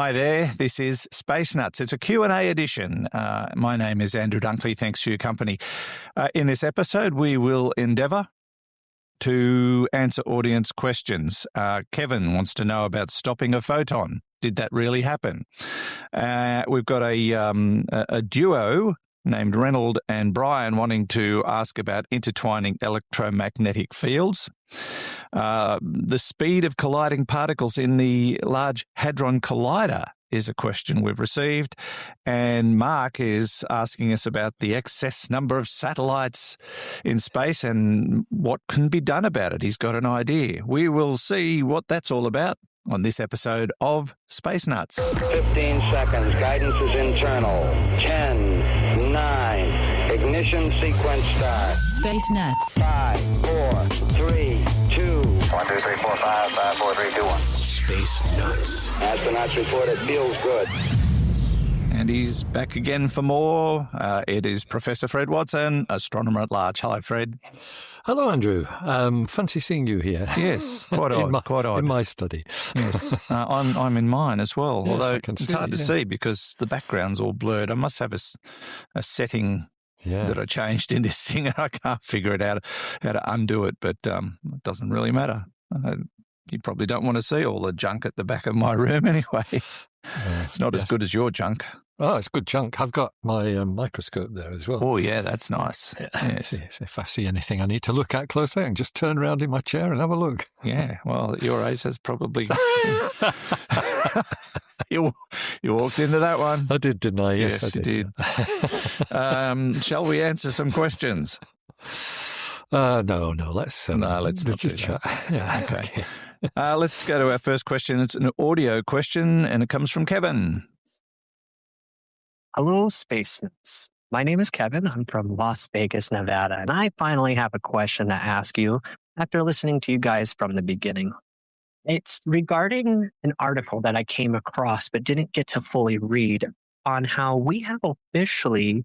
Hi there, this is Space Nuts. It's a Q&A edition. My name is Andrew Dunkley. Thanks for your company. In this episode, we will endeavour to answer audience questions. Kevin wants to know about stopping a photon. Did that really happen? We've got a duo named Reynold and Brian wanting to ask about intertwining electromagnetic fields. The speed of colliding particles in the Large Hadron Collider is a question we've received. And Mark is asking us about the excess number of satellites in space and what can be done about it. He's got an idea. We will see what that's all about on this episode of Space Nuts. 15 seconds. Guidance is internal. 10, 9. Ignition sequence start. Space Nuts. 5, 4, 3, 2. 1, 2, 3, 4, 5, 5, 4, 3, 2, 1. Space Nuts. Astronauts report it feels good. And he's back again for more. It is Professor Fred Watson, astronomer at large. Hello, Fred. Hello, Andrew. Fancy seeing you here. Yes, quite odd. Quite odd. In my study. Yes, I'm in mine as well. Yes, although it's hard to see because the background's all blurred. I must have a setting that I changed in this thing, and I can't figure it out how to undo it. But it doesn't really matter. You probably don't want to see all the junk at the back of my room anyway. It's not as good as your junk. Oh, it's good junk. I've got my microscope there as well. Oh, yeah, that's nice. Yes. If I see anything I need to look at closely, I can just turn around in my chair and have a look. Yeah, well, at your age, that's probably... You walked into that one. I did, didn't I? Yes, I did. Shall we answer some questions? No. Let's not do chat. that. Yeah, okay. Let's go to our first question. It's an audio question, and it comes from Kevin. Hello, Space Nuts. My name is Kevin. I'm from Las Vegas, Nevada, and I finally have a question to ask you after listening to you guys from the beginning. It's regarding an article that I came across but didn't get to fully read on how we have officially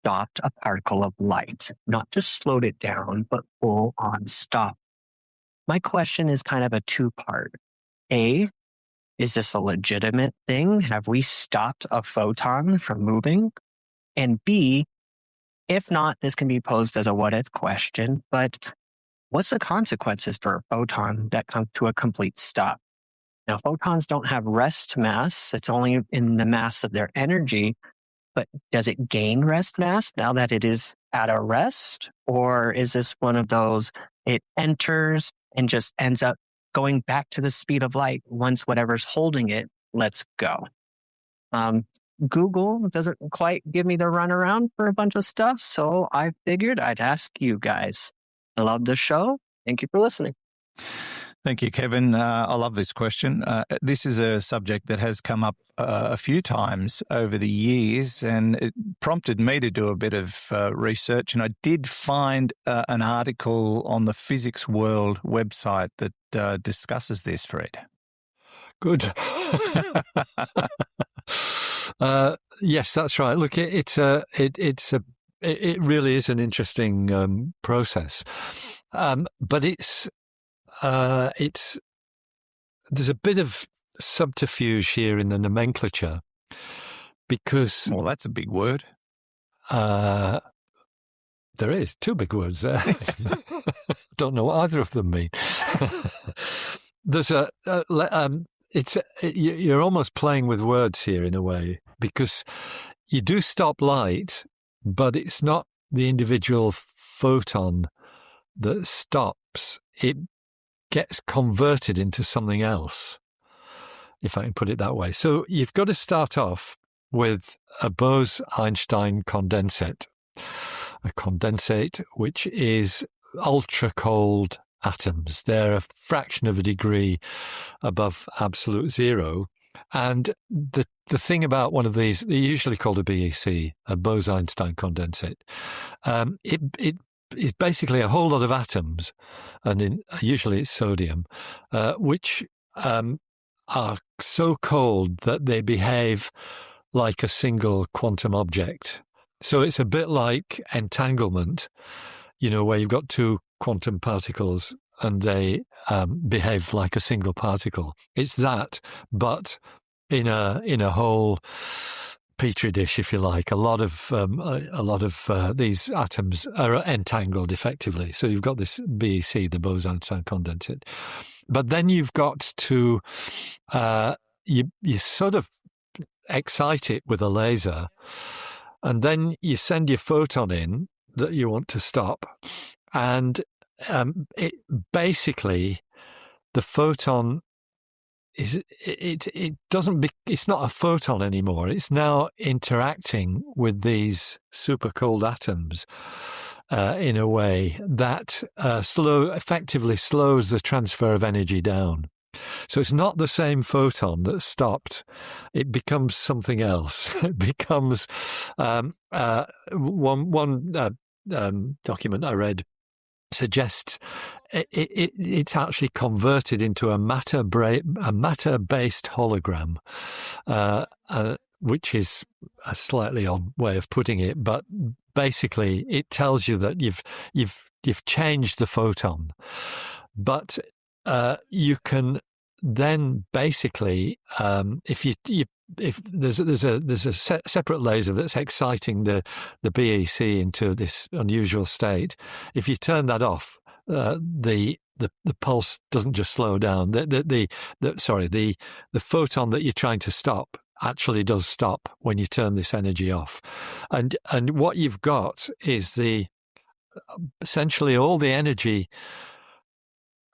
stopped a particle of light, not just slowed it down, but full on stop. My question is kind of a two-part. A, is this a legitimate thing? Have we stopped a photon from moving? And B, if not, this can be posed as a what-if question, but what's the consequences for a photon that comes to a complete stop? Now, photons don't have rest mass. It's only in the mass of their energy. But does it gain rest mass now that it is at a rest? Or is this one of those, it enters and just ends up going back to the speed of light once whatever's holding it lets go? Google doesn't quite give me the runaround for a bunch of stuff, so I figured I'd ask you guys. I love the show. Thank you for listening. Thank you, Kevin. I love this question. This is a subject that has come up a few times over the years, and it prompted me to do a bit of research. And I did find an article on the Physics World website that discusses this, Fred. Good. Yes, that's right. Look, it really is an interesting process, but there's a bit of subterfuge here in the nomenclature because... Well, that's a big word. There is two big words there. Don't know what either of them mean. There's you're almost playing with words here in a way, because you do stop light, but it's not the individual photon that stops. It gets converted into something else, if I can put it that way. So you've got to start off with a Bose-Einstein condensate, a condensate which is ultra-cold atoms. They're a fraction of a degree above absolute zero. And the thing about one of these, they're usually called a BEC, a Bose-Einstein condensate. It is basically a whole lot of atoms, and usually it's sodium, which are so cold that they behave like a single quantum object. So it's a bit like entanglement, where you've got two quantum particles and they behave like a single particle. It's that, but in a whole petri dish, if you like. A lot of these atoms are entangled effectively. So you've got this BEC, the Bose-Einstein condensate, but then you've got to you sort of excite it with a laser, and then you send your photon in that you want to stop, and it basically, the photon it's not a photon anymore. It's now interacting with these super cold atoms in a way that effectively slows the transfer of energy down. So it's not the same photon that stopped. It becomes something else. It becomes one document I read suggests it's actually converted into a matter-based hologram, which is a slightly odd way of putting it, but basically it tells you that you've changed the photon, but you can then basically, if there's a separate laser that's exciting the BEC into this unusual state, if you turn that off, the pulse doesn't just slow down. The photon that you're trying to stop actually does stop when you turn this energy off, and what you've got is essentially all the energy.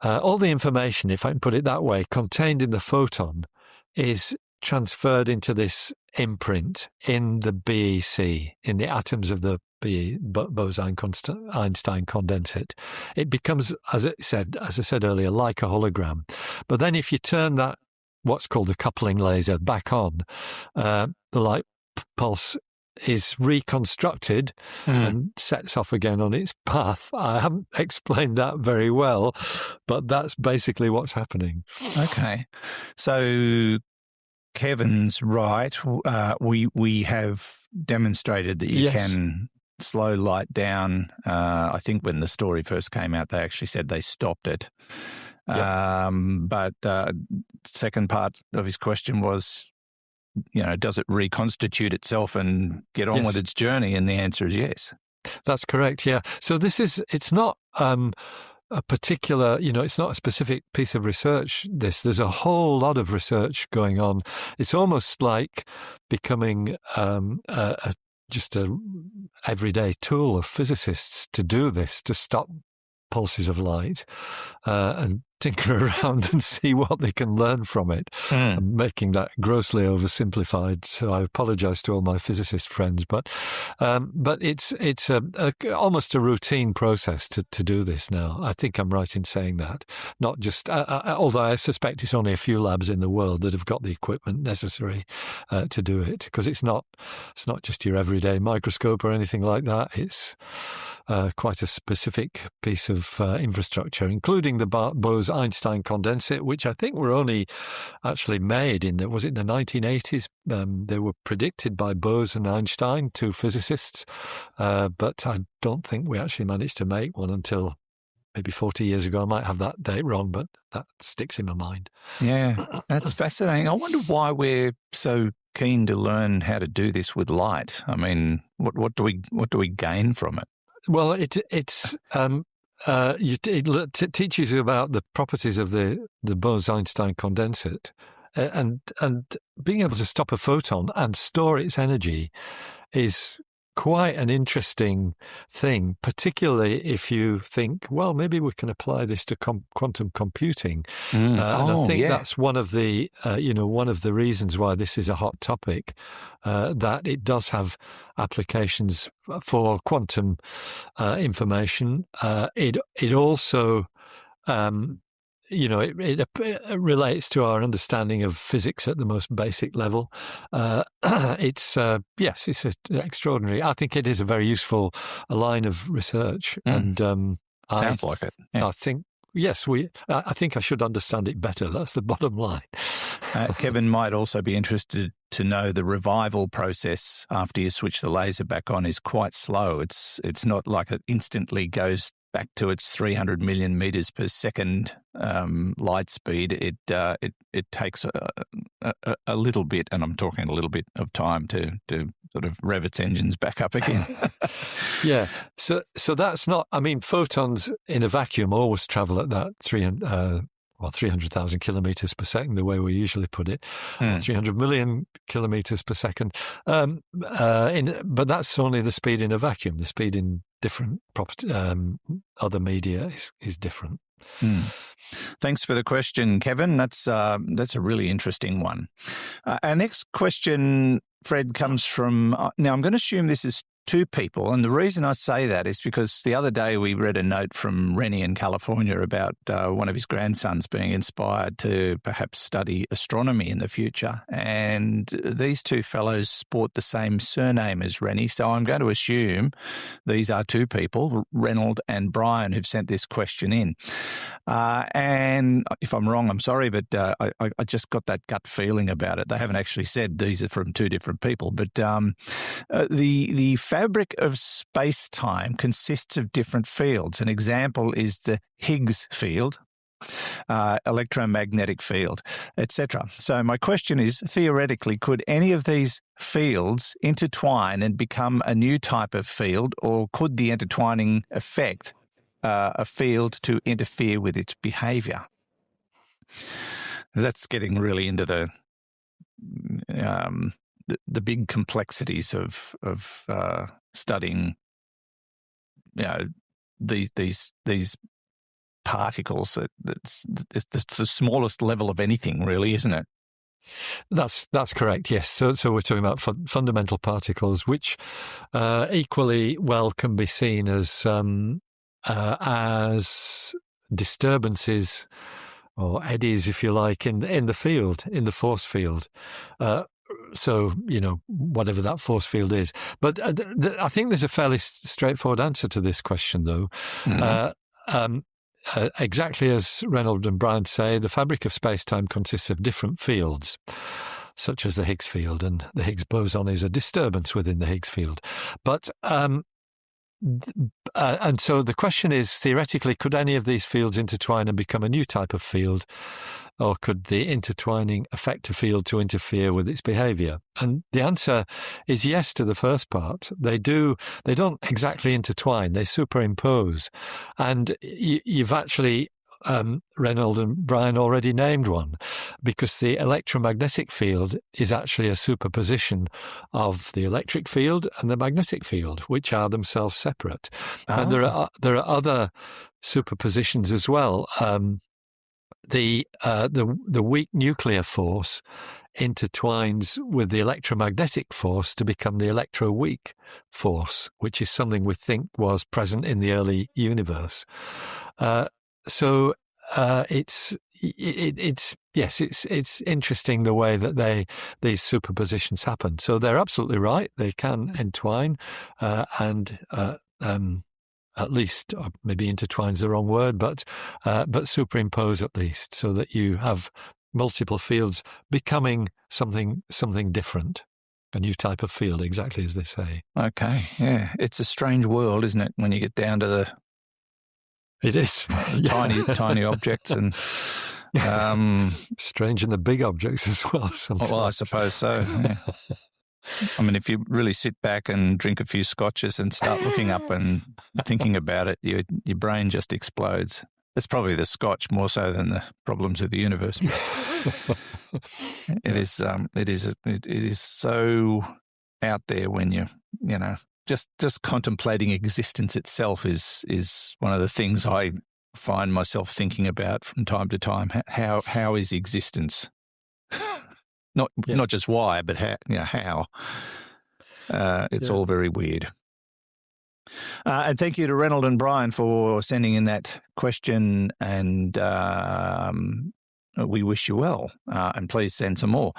All the information, if I can put it that way, contained in the photon is transferred into this imprint in the BEC, in the atoms of the Bose-Einstein condensate. It becomes, as I said earlier, like a hologram. But then if you turn that, what's called the coupling laser, back on, the light pulse is reconstructed and sets off again on its path. I haven't explained that very well, but that's basically what's happening. Okay. So Kevin's right. We have demonstrated that you can slow light down. I think when the story first came out, they actually said they stopped it. Yep. But second part of his question was, does it reconstitute itself and get on with its journey? And the answer is yes. That's correct, yeah. So it's not a particular, it's not a specific piece of research, There's a whole lot of research going on. It's almost like becoming just a everyday tool of physicists to do this, to stop pulses of light and tinker around and see what they can learn from it. I'm making that grossly oversimplified, so I apologize to all my physicist friends, but it's almost a routine process to do this now. I think I'm right in saying that. Not just, although I suspect it's only a few labs in the world that have got the equipment necessary to do it, because it's not just your everyday microscope or anything like that. It's quite a specific piece of infrastructure, including the Bose-Einstein condensate, which I think were only actually made in the 1980s. They were predicted by Bose and Einstein, two physicists, but I don't think we actually managed to make one until maybe 40 years ago. I might have that date wrong, but that sticks in my mind. Yeah, that's fascinating. I wonder why we're so keen to learn how to do this with light. I mean, what do we gain from it? Well, it teaches you about the properties of the Bose-Einstein condensate, and being able to stop a photon and store its energy is quite an interesting thing, particularly if you think, well, maybe we can apply this to quantum computing. And I think that's one of the reasons why this is a hot topic, that it does have applications for quantum information. It also it relates to our understanding of physics at the most basic level. It's extraordinary. I think it is a very useful line of research, and sounds like it. Yeah. I think I think I should understand it better. That's the bottom line. Kevin might also be interested to know the revival process after you switch the laser back on is quite slow. It's not like it instantly goes back to its 300 million meters per second light speed, it takes a little bit, and I'm talking a little bit of time to sort of rev its engines back up again. Yeah. So that's not, I mean, photons in a vacuum always travel at that 300,000 kilometers per second, the way we usually put it, 300 million kilometers per second. But that's only the speed in a vacuum. The speed in different other media is different. Thanks for the question, Kevin. That's a really interesting one. Our next question, Fred, comes from, now I'm going to assume this is two people, and the reason I say that is because the other day we read a note from Rennie in California about one of his grandsons being inspired to perhaps study astronomy in the future, and these two fellows sport the same surname as Rennie, so I'm going to assume these are two people, Reynold and Brian, who've sent this question in. And if I'm wrong, I'm sorry, but I just got that gut feeling about it. They haven't actually said these are from two different people, but the fabric of space-time consists of different fields. An example is the Higgs field, electromagnetic field, etc. So my question is, theoretically, could any of these fields intertwine and become a new type of field, or could the intertwining affect a field to interfere with its behavior? That's getting really into the big complexities of studying, these particles. It's the smallest level of anything, really, isn't it? That's correct. Yes. So we're talking about fundamental particles, which equally well can be seen as disturbances or eddies, if you like, in the field, in the force field. So, whatever that force field is. But I think there's a fairly straightforward answer to this question, though. Mm-hmm. Exactly as Reynold and Brian say, the fabric of space-time consists of different fields, such as the Higgs field, and the Higgs boson is a disturbance within the Higgs field. But and so the question is, theoretically, could any of these fields intertwine and become a new type of field, or could the intertwining affect a field to interfere with its behavior? And the answer is yes to the first part. They don't exactly intertwine, they superimpose. And you've actually, Reynold and Brian already named one, because the electromagnetic field is actually a superposition of the electric field and the magnetic field, which are themselves separate. Oh. And there are other superpositions as well. The weak nuclear force intertwines with the electromagnetic force to become the electroweak force, which is something we think was present in the early universe. So it's interesting the way that these superpositions happen. So they're absolutely right; they can entwine and at least, or maybe intertwine's the wrong word, but superimpose at least, so that you have multiple fields becoming something different, a new type of field, exactly as they say. Okay, yeah, it's a strange world, isn't it, when you get down to it is tiny objects and strange in the big objects as well. Sometimes. Well, I suppose so. Yeah. I mean, if you really sit back and drink a few scotches and start looking up and thinking about it, your brain just explodes. It's probably the scotch more so than the problems of the universe. It is so out there when just contemplating existence itself is one of the things I find myself thinking about from time to time. How is existence? Not just why, but how. It's all very weird. And thank you to Reynold and Brian for sending in that question, and we wish you well, and please send some more.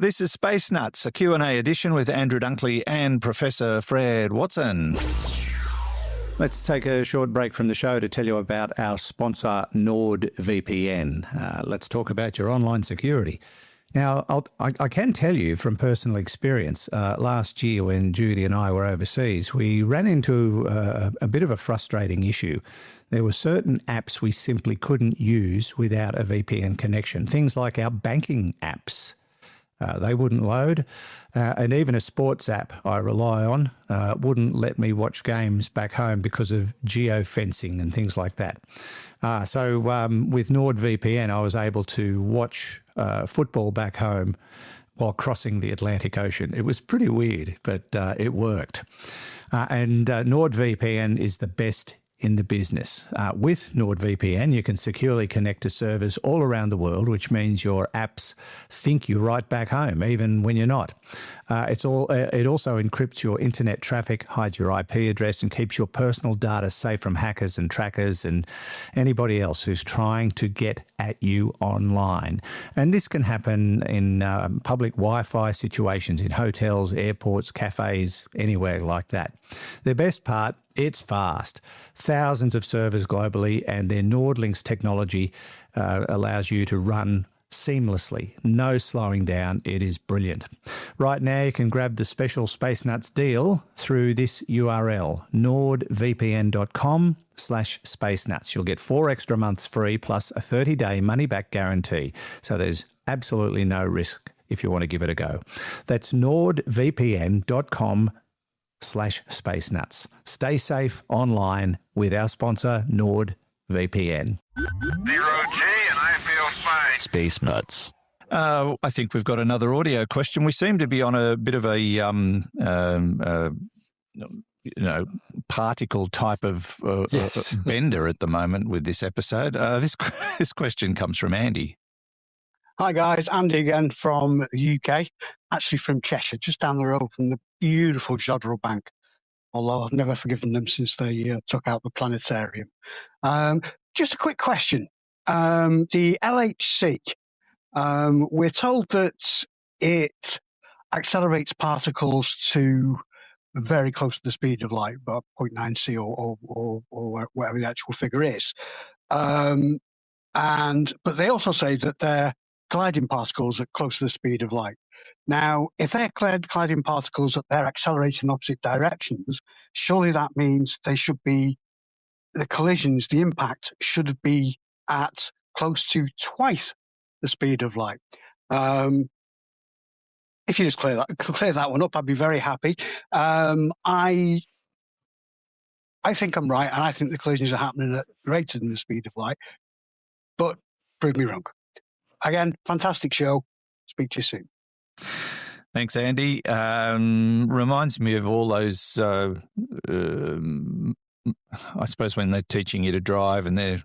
This is Space Nuts, a Q&A edition with Andrew Dunkley and Professor Fred Watson. Let's take a short break from the show to tell you about our sponsor, NordVPN. Let's talk about your online security. Now, I can tell you from personal experience, last year when Judy and I were overseas, we ran into a bit of a frustrating issue. There were certain apps we simply couldn't use without a VPN connection, things like our banking apps. They wouldn't load, and even a sports app I rely on wouldn't let me watch games back home because of geofencing and things like that. So with NordVPN, I was able to watch football back home while crossing the Atlantic Ocean. It was pretty weird, but it worked. And NordVPN is the best in the business. With NordVPN, you can securely connect to servers all around the world, which means your apps think you're right back home, even when you're not. It also encrypts your internet traffic, hides your IP address, and keeps your personal data safe from hackers and trackers and anybody else who's trying to get at you online. And this can happen in public Wi-Fi situations, in hotels, airports, cafes, anywhere like that. The best part, it's fast. Thousands of servers globally, and their NordLynx technology allows you to run seamlessly. No slowing down. It is brilliant. Right now, you can grab the special Space Nuts deal through this URL, nordvpn.com/spacenuts. You'll get 4 extra months free plus a 30-day money-back guarantee. So there's absolutely no risk if you want to give it a go. That's nordvpn.com/spacenuts. Stay safe online with our sponsor, NordVPN. 0G, and I feel fine. Space Nuts. I think we've got another audio question. We seem to be on a bit of a particle type of bender at the moment with this episode. This question comes from Andy. Hi guys, Andy again from the UK, actually from Cheshire, just down the road from the beautiful Jodrell Bank, although I've never forgiven them since they took out the planetarium. Just a quick question. The LHC, we're told that it accelerates particles to very close to the speed of light, about 0.9 c or whatever the actual figure is. But they also say that they're gliding particles at close to the speed of light. Now, if they're gliding particles that they're accelerating in opposite directions, surely that means they should be, the collisions, the impact should be at close to twice the speed of light. If you just clear that one up, I'd be very happy. I think I'm right, and I think the collisions are happening at greater than the speed of light, but prove me wrong. Again, fantastic show. Speak to you soon. Thanks, Andy. Reminds me of all those, I suppose, when they're teaching you to drive and they're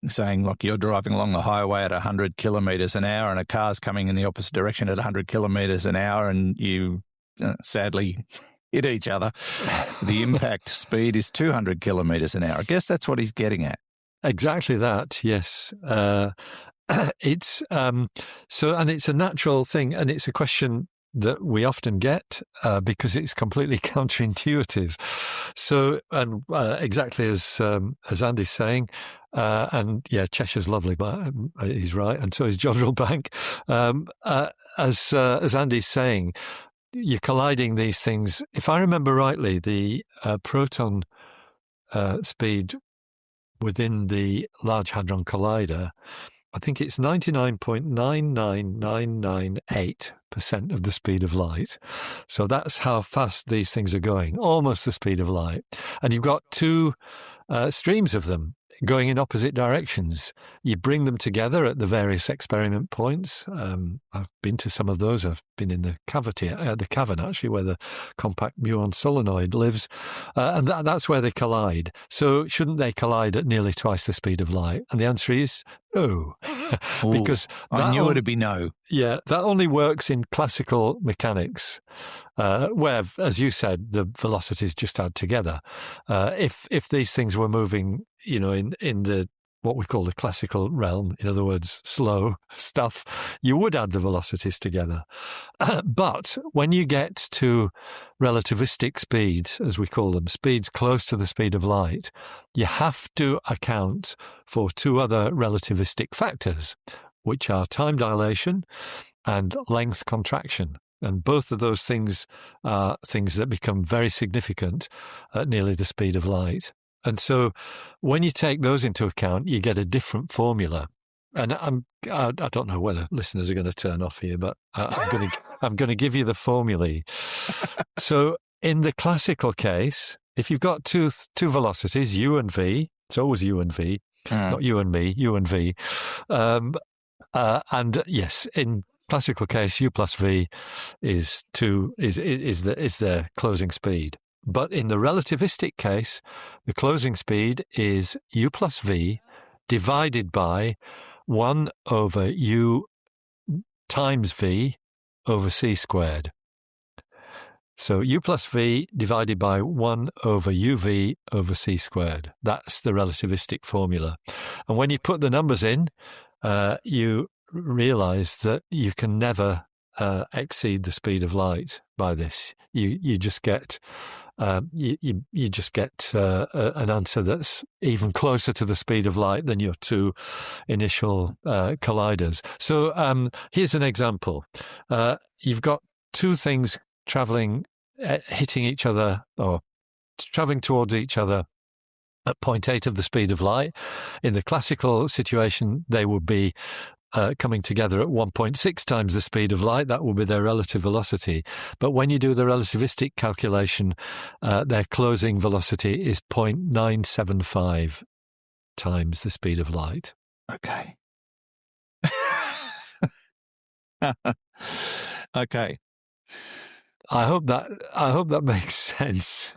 saying, like, you're driving along the highway at 100 kilometres an hour and a car's coming in the opposite direction at 100 kilometres an hour and you sadly hit each other. The impact speed is 200 kilometres an hour. I guess that's what he's getting at. Exactly that, yes. It's and it's a natural thing, and it's a question that we often get because it's completely counterintuitive. So, and exactly as Andy's saying, and yeah, Cheshire's lovely, but he's right, and so is Jodrell Bank. As Andy's saying, you're colliding these things. If I remember rightly, the proton speed within the Large Hadron Collider, I think it's 99.99998% of the speed of light. So that's how fast these things are going, almost the speed of light. And you've got two streams of them going in opposite directions. You bring them together at the various experiment points. I've been to some of those. I've been in the cavern actually, where the compact muon solenoid lives, and that's where they collide. So shouldn't they collide at nearly twice the speed of light? And the answer is no, because I knew it'd be no. Yeah, that only works in classical mechanics, where, as you said, the velocities just add together. If these things were moving, in the what we call the classical realm, in other words, slow stuff, you would add the velocities together. But when you get to relativistic speeds, as we call them, speeds close to the speed of light, you have to account for two other relativistic factors. which are time dilation and length contraction. And both of those things are things that become very significant at nearly the speed of light. And so when you take those into account, you get a different formula. And I don't know whether listeners are going to turn off here, but I'm going to give you the formulae. So in the classical case, if you've got two velocities, u and v, it's always u and v, not you and me, u and v. And yes, in classical case, u plus v is their closing speed. But in the relativistic case, the closing speed is u plus v divided by 1 over u times v over c squared. So u plus v divided by 1 over uv over c squared. That's the relativistic formula. And when you put the numbers in, you realize that you can never exceed the speed of light by this. You just get you just get an answer that's even closer to the speed of light than your two initial colliders. So here's an example. You've got two things traveling, hitting each other, or traveling towards each other at 0.8 of the speed of light. In the classical situation, they would be coming together at 1.6 times the speed of light. That will be their relative velocity. But when you do the relativistic calculation, their closing velocity is 0.975 times the speed of light. Okay. Okay. I hope that makes sense.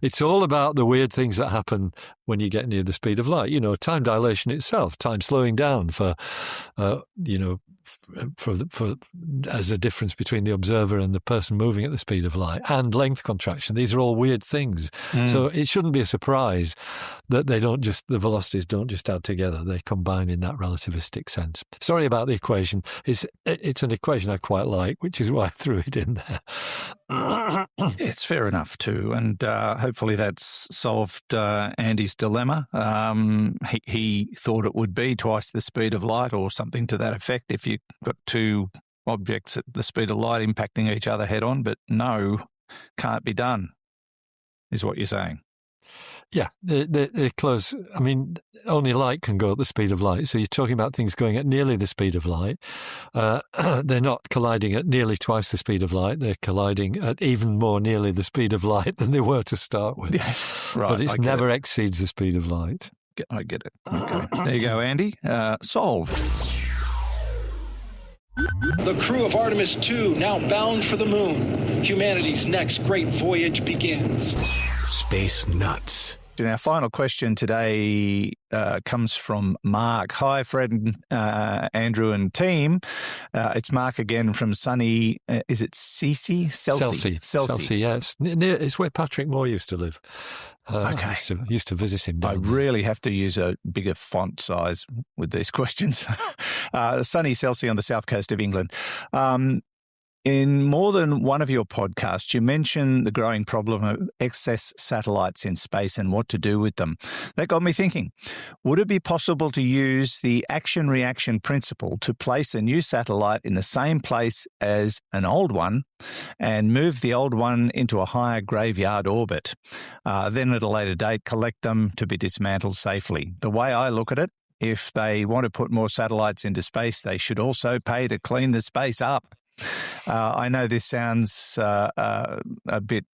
It's all about the weird things that happen when you get near the speed of light. Time dilation itself, time slowing down for as a difference between the observer and the person moving at the speed of light, and length contraction. These are all weird things. So it shouldn't be a surprise that the velocities don't just add together. They combine in that relativistic sense. Sorry about the equation. It's an equation I quite like, which is why I threw it in there. It's fair enough too, and hopefully that's solved Andy's dilemma. He thought it would be twice the speed of light or something to that effect if you got two objects at the speed of light impacting each other head on, but no, can't be done, is what you're saying. Yeah, they're close. I mean, only light can go at the speed of light. So you're talking about things going at nearly the speed of light. They're not colliding at nearly twice the speed of light. They're colliding at even more nearly the speed of light than they were to start with. Right, but it never exceeds the speed of light. I get it. Okay. There you go, Andy. Solved. The crew of Artemis 2 now bound for the moon. Humanity's next great voyage begins. Space nuts. And our final question today comes from Mark. Hi, Fred, Andrew and team. It's Mark again from sunny, is it Celsey? Celsey, yes. It's where Patrick Moore used to live. Okay. I used to visit him. I really have to use a bigger font size with these questions. Sunny Celsey on the south coast of England. In more than one of your podcasts, you mentioned the growing problem of excess satellites in space and what to do with them. That got me thinking, would it be possible to use the action-reaction principle to place a new satellite in the same place as an old one and move the old one into a higher graveyard orbit, then at a later date collect them to be dismantled safely? The way I look at it, if they want to put more satellites into space, they should also pay to clean the space up. I know this sounds a bit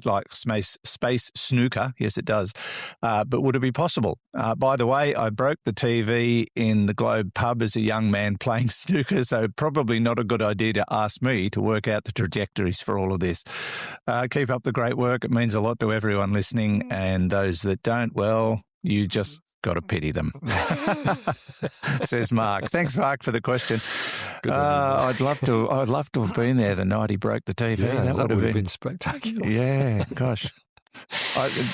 like space snooker. Yes, it does. But would it be possible? By the way, I broke the TV in the Globe pub as a young man playing snooker, so probably not a good idea to ask me to work out the trajectories for all of this. Keep up the great work. It means a lot to everyone listening, and those that don't, well, you just got to pity them, says Mark. Thanks, Mark, for the question. I'd love to have been there the night he broke the TV. Yeah, that would have been spectacular. Yeah, gosh.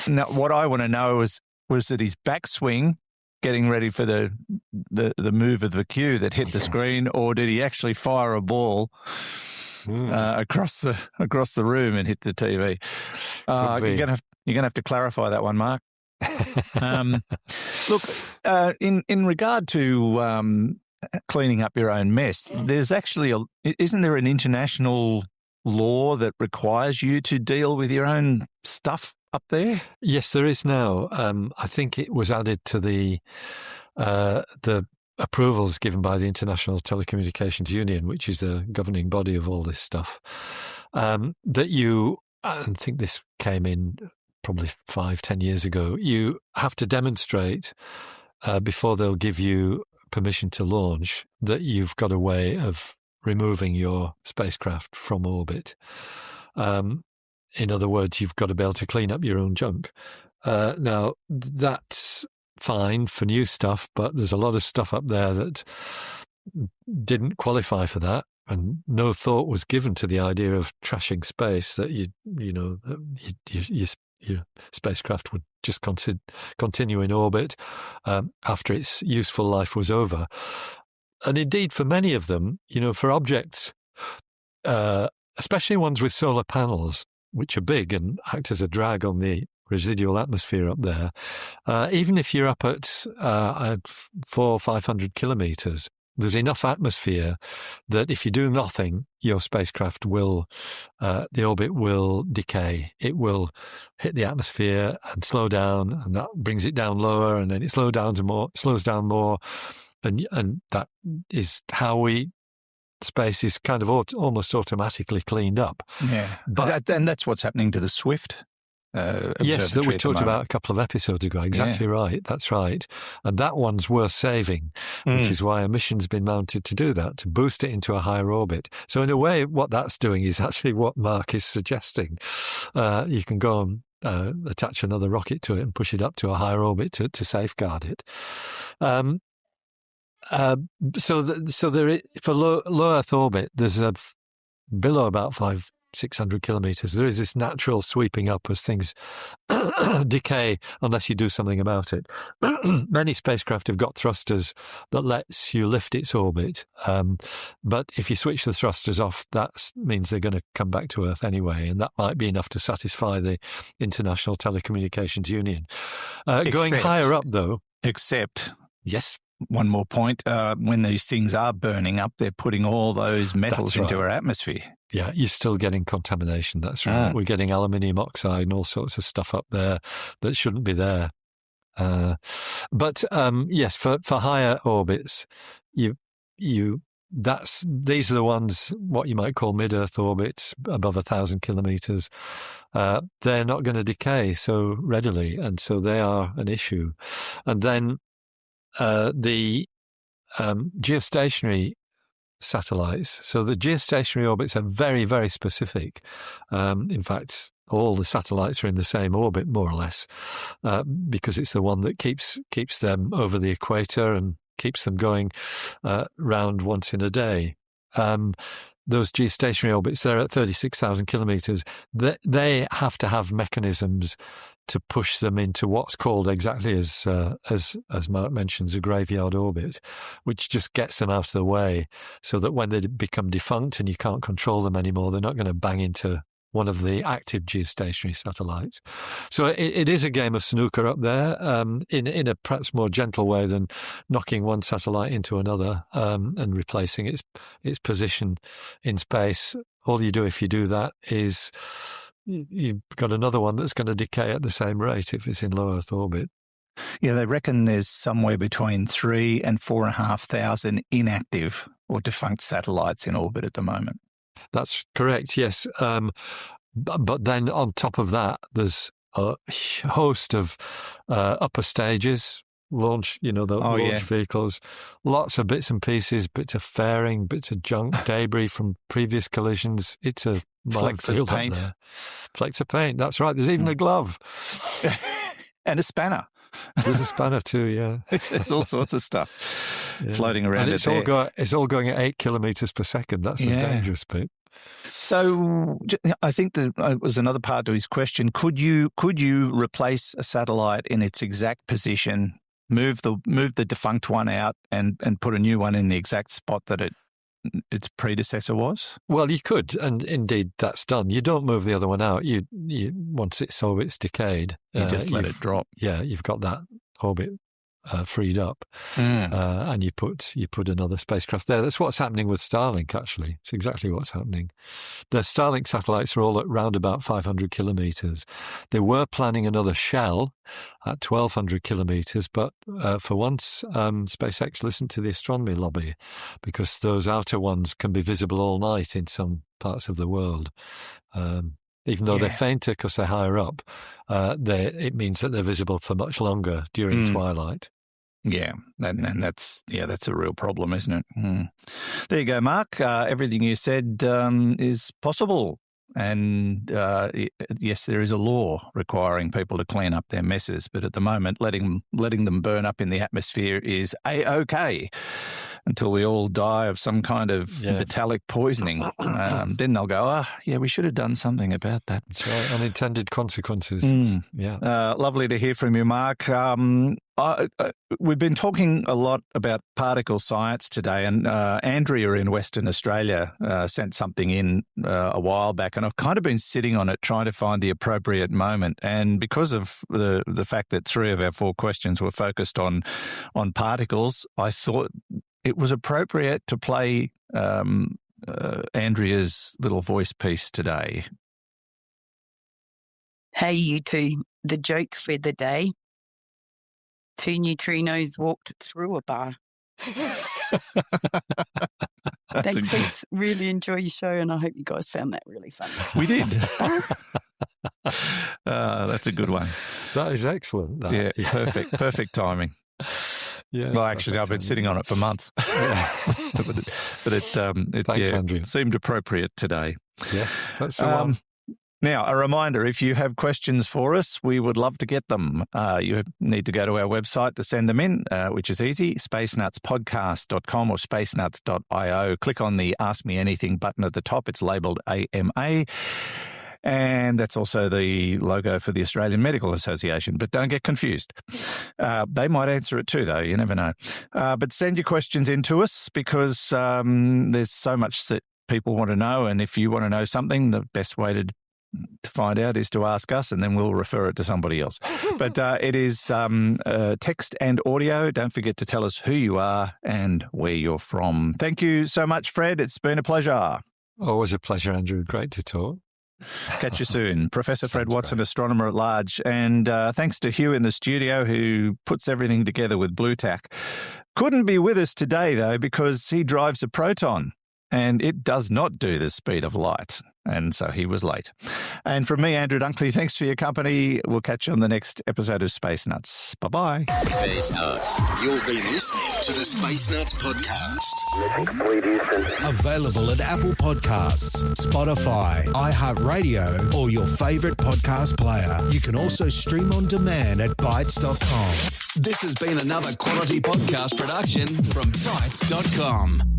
What I want to know was that his backswing, getting ready for the move of the cue that hit the screen, or did he actually fire a ball across the room and hit the TV? You're gonna have to clarify that one, Mark. Look, in regard to cleaning up your own mess, there's actually isn't there an international law that requires you to deal with your own stuff up there? Yes, there is now. I think it was added to the approvals given by the International Telecommunications Union, which is the governing body of all this stuff, that you, I think this came in probably 5-10 years ago, you have to demonstrate before they'll give you permission to launch that you've got a way of removing your spacecraft from orbit. In other words, you've got to be able to clean up your own junk. Now, that's fine for new stuff, but there's a lot of stuff up there that didn't qualify for that, and no thought was given to the idea of trashing space, that your spacecraft would just continue in orbit after its useful life was over. And indeed, for many of them, for objects, especially ones with solar panels, which are big and act as a drag on the residual atmosphere up there, even if you're up at 400 or 500 kilometers, there's enough atmosphere that if you do nothing, your spacecraft the orbit will decay. It will hit the atmosphere and slow down, and that brings it down lower, and then it slows down more, and that is how space is kind of almost automatically cleaned up. Yeah, and that's what's happening to the Swift. Yes, that we talked about a couple of episodes ago. Exactly right. That's right. And that one's worth saving, which is why a mission's been mounted to do that, to boost it into a higher orbit. So in a way, what that's doing is actually what Mark is suggesting. You can go and attach another rocket to it and push it up to a higher orbit to safeguard it. So there, for low Earth orbit, there's below about 500-600 kilometers, there is this natural sweeping up as things decay unless you do something about it. Many spacecraft have got thrusters that lets you lift its orbit, but if you switch the thrusters off, that means they're going to come back to Earth anyway, and that might be enough to satisfy the International Telecommunications Union. Going higher up, though... Except... Yes? One more point, when these things are burning up, they're putting all those metals into our atmosphere. Yeah, you're still getting contamination, that's right. We're getting aluminium oxide and all sorts of stuff up there that shouldn't be there. But yes, for higher orbits, these are the ones, what you might call mid-Earth orbits, above 1,000 kilometers. They're not going to decay so readily, and so they are an issue. And then the geostationary satellites. So the geostationary orbits are very, very specific. In fact, all the satellites are in the same orbit, more or less, because it's the one that keeps them over the equator and keeps them going round once in a day. Those geostationary orbits, they're at 36,000 kilometers. They have to have mechanisms to push them into what's called, exactly as Mark mentions, a graveyard orbit, which just gets them out of the way so that when they become defunct and you can't control them anymore, they're not going to bang into one of the active geostationary satellites. So it is a game of snooker up there, in a perhaps more gentle way than knocking one satellite into another and replacing its position in space. All you do if you do that is you've got another one that's going to decay at the same rate if it's in low Earth orbit. Yeah, they reckon there's somewhere between 3,000 and 4,500 inactive or defunct satellites in orbit at the moment. That's correct, yes. But then on top of that, there's a host of upper stages, launch vehicles, lots of bits and pieces, bits of fairing, bits of junk, debris from previous collisions. It's a minefield up there. Flecks of paint, that's right. There's even a glove. And a spanner. There's a spanner too, yeah. There's all sorts of stuff floating around. And it's all going at 8 kilometers per second. That's the dangerous bit. So I think that was another part to his question. Could you replace a satellite in its exact position, move the defunct one out, and put a new one in the exact spot that it its predecessor was? Well, you could, and indeed that's done. You don't move the other one out. You once its orbit's decayed, You just let it drop. Yeah, you've got that orbit freed up, and you put another spacecraft there. That's what's happening with Starlink. Actually, it's exactly what's happening. The Starlink satellites are all at round about 500 kilometers. They were planning another shell at 1,200 kilometers, but for once, SpaceX listened to the astronomy lobby, because those outer ones can be visible all night in some parts of the world. Even though they're fainter because they're higher up, it means that they're visible for much longer during twilight. Yeah, and that's a real problem, isn't it? There you go, Mark. Everything you said is possible. And yes, there is a law requiring people to clean up their messes, but at the moment, letting them burn up in the atmosphere is A-OK. Until we all die of some kind of metallic poisoning. Then they'll go, we should have done something about that. That's right, unintended consequences. Lovely to hear from you, Mark. We've been talking a lot about particle science today, and Andrea in Western Australia sent something in a while back, and I've kind of been sitting on it trying to find the appropriate moment. And because of the fact that 3 of our 4 questions were focused on particles, I thought it was appropriate to play Andrea's little voice piece today. Hey, you two, the joke for the day. 2 neutrinos walked through a bar. Thanks, folks. Really enjoy your show, and I hope you guys found that really funny. We did. That's a good one. That is excellent. Yeah, perfect timing. Yeah. Well, actually, I've been sitting on it for months. but it Thanks, Andrew. Seemed appropriate today. Yes, that's the one. Now, a reminder, if you have questions for us, we would love to get them. You need to go to our website to send them in, which is easy, spacenutspodcast.com or spacenuts.io. Click on the Ask Me Anything button at the top. It's labelled AMA. And that's also the logo for the Australian Medical Association. But don't get confused. They might answer it too, though. You never know. But send your questions in to us, because there's so much that people want to know. And if you want to know something, the best way to find out is to ask us, and then we'll refer it to somebody else. But it is text and audio. Don't forget to tell us who you are and where you're from. Thank you so much, Fred. It's been a pleasure. Always a pleasure, Andrew. Great to talk. Catch you soon. Professor Fred Watson, astronomer at large. And thanks to Hugh in the studio, who puts everything together with Blue Tack. Couldn't be with us today, though, because he drives a Proton, and it does not do the speed of light. And so he was late. And from me, Andrew Dunkley, thanks for your company. We'll catch you on the next episode of Space Nuts. Bye-bye. Space Nuts. You've been listening to the Space Nuts podcast. Available at Apple Podcasts, Spotify, iHeartRadio, or your favourite podcast player. You can also stream on demand at Bytes.com. This has been another quality podcast production from Bytes.com.